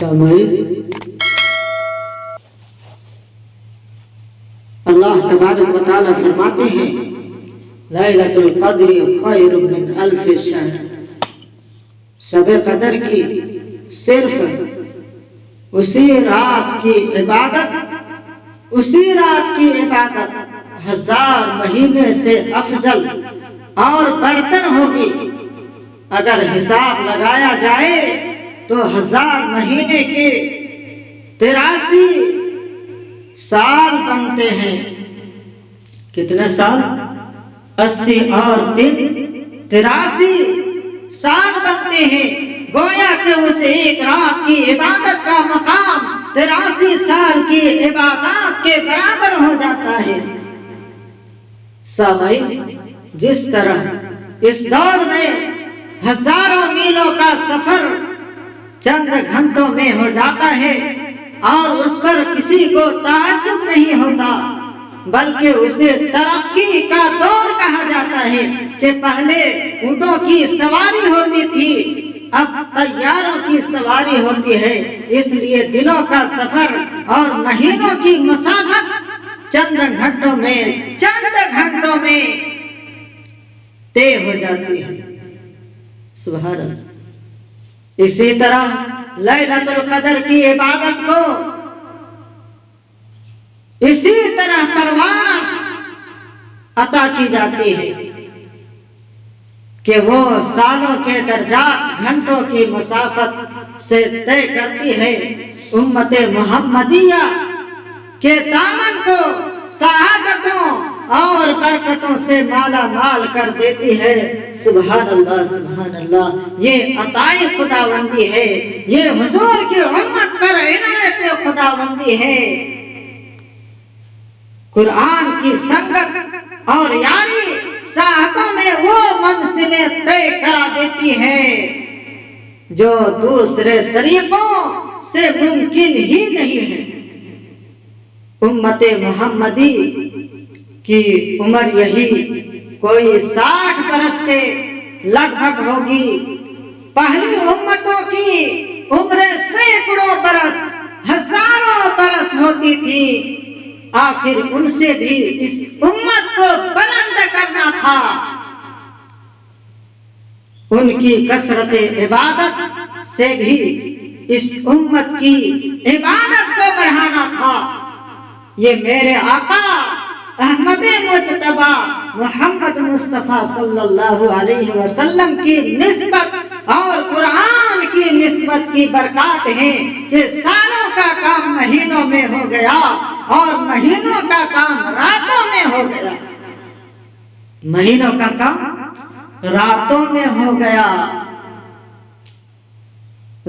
سامعین، اللہ تبارک و تعالیٰ فرماتے ہیں لیلۃ القدر خیر من الف شہر، شب قدر کی صرف اسی رات کی عبادت 1000 مہینے سے افضل اور برتر ہوگی۔ اگر حساب لگایا جائے تو 1000 مہینے کے 83 سال بنتے ہیں۔ کتنے سال؟ 80 اور 3 83 سال بنتے ہیں۔ گویا کہ اس ایک رات کی عبادت کا مقام 83 سال کی عبادات کے برابر ہو جاتا ہے۔ سامعین، جس طرح اس دور میں ہزاروں میلوں کا سفر چند گھنٹوں میں ہو جاتا ہے اور اس پر کسی کو تعجب نہیں ہوتا، بلکہ اسے ترقی کا دور کہا جاتا ہے کہ پہلے اونٹوں کی سواری ہوتی تھی، اب طیاروں کی سواری ہوتی ہے۔ اس لیے دنوں کا سفر اور مہینوں کی مسافت چند گھنٹوں میں طے ہو جاتی ہے۔ سبحان اللہ۔ اسی طرح لیلۃ القدر کی عبادت کو اسی طرح پرواز عطا کی جاتی ہے کہ وہ سالوں کے درجات گھنٹوں کی مسافت سے طے کرتی ہے۔ امت محمدیہ کے دامن کو سعادتوں اور برکتوں سے مالا مال کر دیتی ہے۔ سبحان اللہ، سبحان اللہ۔ یہ عطائے خداوندی ہے، یہ حضور کی امت پر عنایت خداوندی ہے۔ قرآن کی سنگت اور یاری ساعتوں میں وہ منزلیں طے کرا دیتی ہے جو دوسرے طریقوں سے ممکن ہی نہیں ہے۔ امت محمدی کی عمر یہی کوئی 60 برس کے لگ بھگ ہوگی۔ پہلی امتوں کی عمریں سینکڑوں برس، ہزاروں برس ہوتی تھی۔ آخر ان سے بھی اس امت کو بلند کرنا تھا، ان کی کثرت عبادت سے بھی اس امت کی عبادت کو بڑھانا تھا۔ یہ میرے آقا احمد مجتبی محمد مصطفیٰ صلی اللہ علیہ وسلم کی نسبت اور قرآن کی نسبت کی برکات ہے کہ سالوں کا کام مہینوں میں ہو گیا اور مہینوں کا کام راتوں میں ہو گیا۔ مہینوں کا کام راتوں میں ہو گیا۔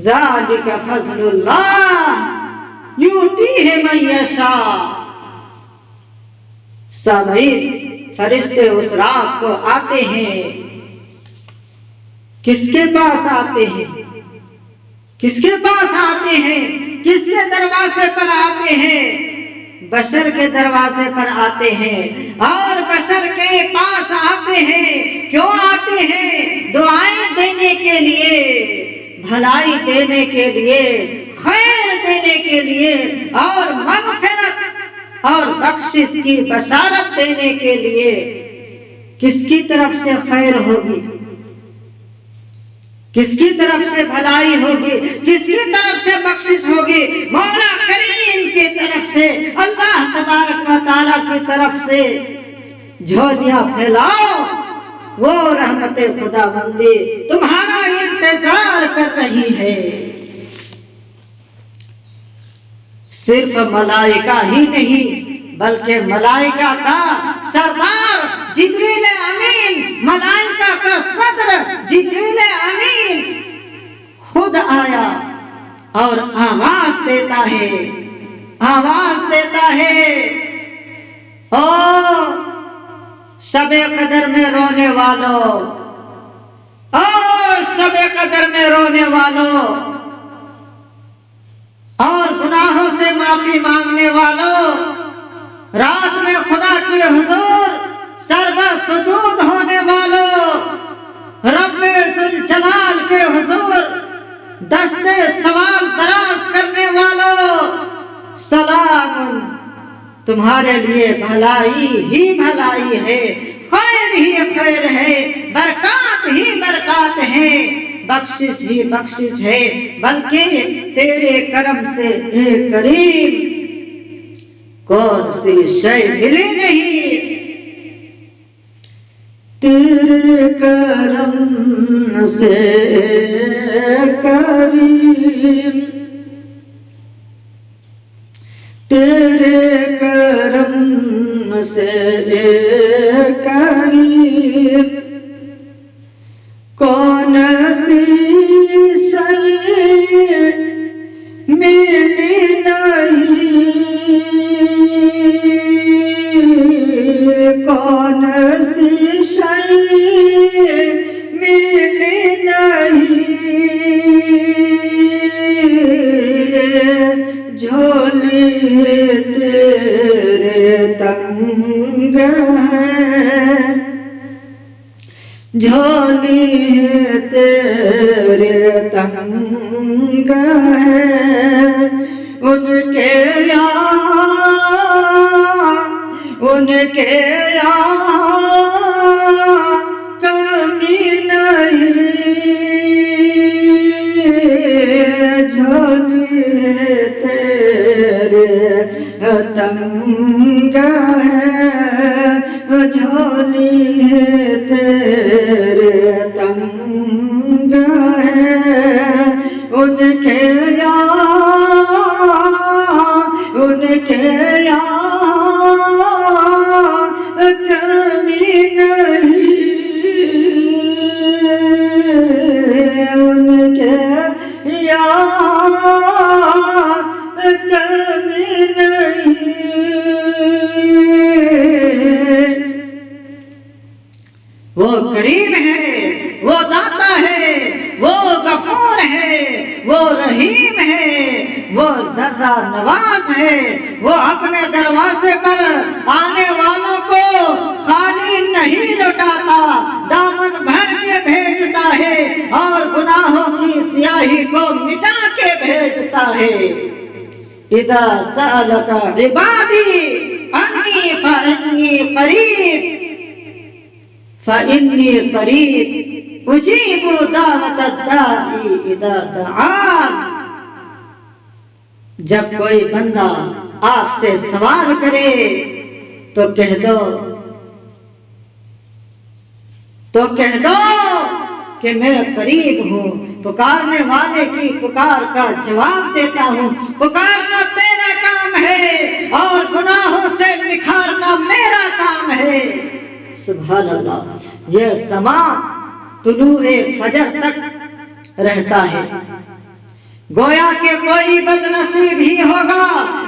ذالک فضل اللہ یؤتیہ من یشاء۔ سامعین، فرشتے اس رات کو آتے ہیں۔ کس کے پاس آتے ہیں؟ کس کے پاس آتے ہیں؟ کس کے دروازے پر آتے ہیں؟ بشر کے دروازے پر آتے ہیں۔ اور بشر کے پاس آتے ہیں کیوں آتے ہیں؟ دعائیں دینے کے لیے، بھلائی دینے کے لیے، خیر دینے کے لیے اور مغفرت اور بخشش کی بشارت دینے کے لیے۔ کس کی طرف سے خیر ہوگی؟ کس کی طرف سے بھلائی ہوگی؟ کس کی طرف سے بخشش ہوگی؟ مولا کریم کی طرف سے، اللہ تبارک و تعالیٰ کی طرف سے۔ جھولیاں پھیلاؤ، وہ رحمت خداوندی تمہارا انتظار کر رہی ہے۔ صرف ملائکہ ہی نہیں بلکہ ملائکہ کا سردار جبریل امین، ملائکہ کا صدر جبریل امین خود آیا اور آواز دیتا ہے، او شب قدر میں رونے والوں، او شب قدر میں رونے والوں اور گناہوں سے معافی مانگنے والوں، رات میں خدا کے حضور سربا سجود ہونے والوں، رب ذوالجلال کے حضور دستے سوال دراز کرنے والوں، سلام، تمہارے لیے بھلائی ہی بھلائی ہے، خیر ہی خیر ہے، برکات ہی برکات ہے، بخشش ہی بخشش ہے، بلکہ تیرے کرم سے اے کریم کون سی شے ملی نہیں۔ تیرے کرم سے کریم، تیرے کرم سے کریم، کون سی شے ملی نہیں، کون سی شے ملی نہیں، جھولی تیرے تنگ ہے، جھولی تیرے تنگ ہے، ان کے یہاں کمی نہیں، جھولی تیرے تنگ ہے، جھولی تیرے تنگ ہے، ان کے یہاں کمی نہیں، ان کے یہاں کمی نہیں۔ وہ کریم ہے، وہ داتا ہے، وہ غفور ہے، وہ رحیم ہے، وہ ذرہ نواز ہے، وہ اپنے دروازے پر آنے والوں کو خالی نہیں لوٹاتا، دامن بھر کے بھیجتا ہے اور گناہوں کی سیاہی کو مٹا کے بھیجتا ہے۔ اذا سألک عبادی انی فإنی قریب، فإنی قریب اجیب دعوت الداعی اذا دعان۔ جب کوئی بندہ آپ سے سوال کرے تو کہہ دو کہ میں قریب ہوں، پکارنے والے کی پکار کا جواب دیتا ہوں، پکارنا تیرا کام ہے اور گناہوں سے نکھارنا میرا کام ہے۔ سبحان اللہ۔ یہ سما طلوع فجر تک رہتا ہے، گویا کہ کوئی بد نصیب ہی ہوگا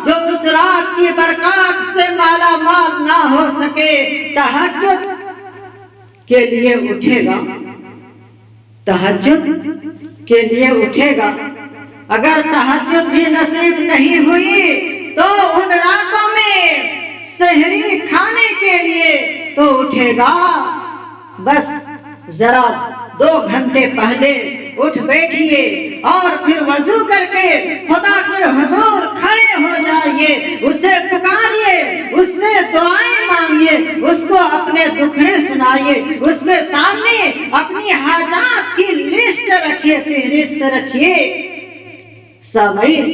جو اس رات کی برکات سے مالا مال نہ ہو سکے، تہجد کے لیے اٹھے گا، تہجد کے لیے اٹھے گا، اگر تہجد بھی نصیب نہیں ہوئی تو ان راتوں میں سحری کھانے کے لیے تو اٹھے گا، بس ذرا 2 گھنٹے پہلے اٹھ بیٹھیے اور پھر وضو کر کے خدا کے حضور کھڑے ہو جائیے، اسے پکاریے، اس سے دعائیں مانگیے، اس کو اپنے دکھڑے سنائیے، اس کے سامنے اپنی حاجات کی لسٹ رکھیے، فہرست رکھیے۔ سامعین،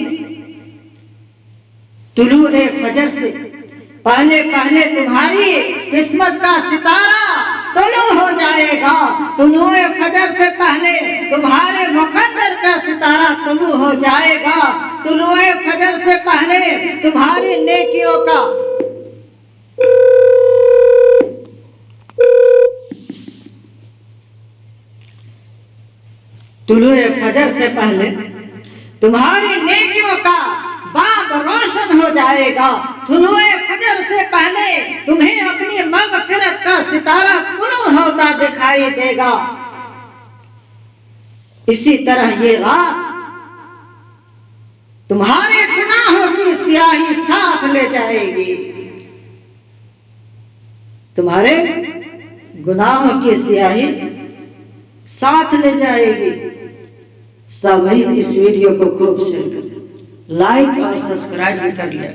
طلوع فجر سے پہلے تمہاری قسمت کا ستارہ طلوع ہو جائے گا، طلوع فجر سے پہلے تمہارے مقدر کا ستارہ طلوع ہو جائے گا، طلوع فجر سے پہلے تمہاری نیکیوں کا طلوع فجر سے پہلے تمہاری نیکیوں کا باب روشن ہو جائے گا، طلوع فجر سے پہلے تمہیں اپنی مغفرت کا ستارہ طلوع ہوتا دکھائی دے گا۔ اسی طرح یہ رات تمہارے گناہوں کی سیاہی ساتھ لے جائے گی، تمہارے گناہوں کی سیاہی ساتھ لے جائے گی۔ سامعین اس ویڈیو کو خوب شیئر کریں، لائک اور سبسکرائب بھی کر لیا۔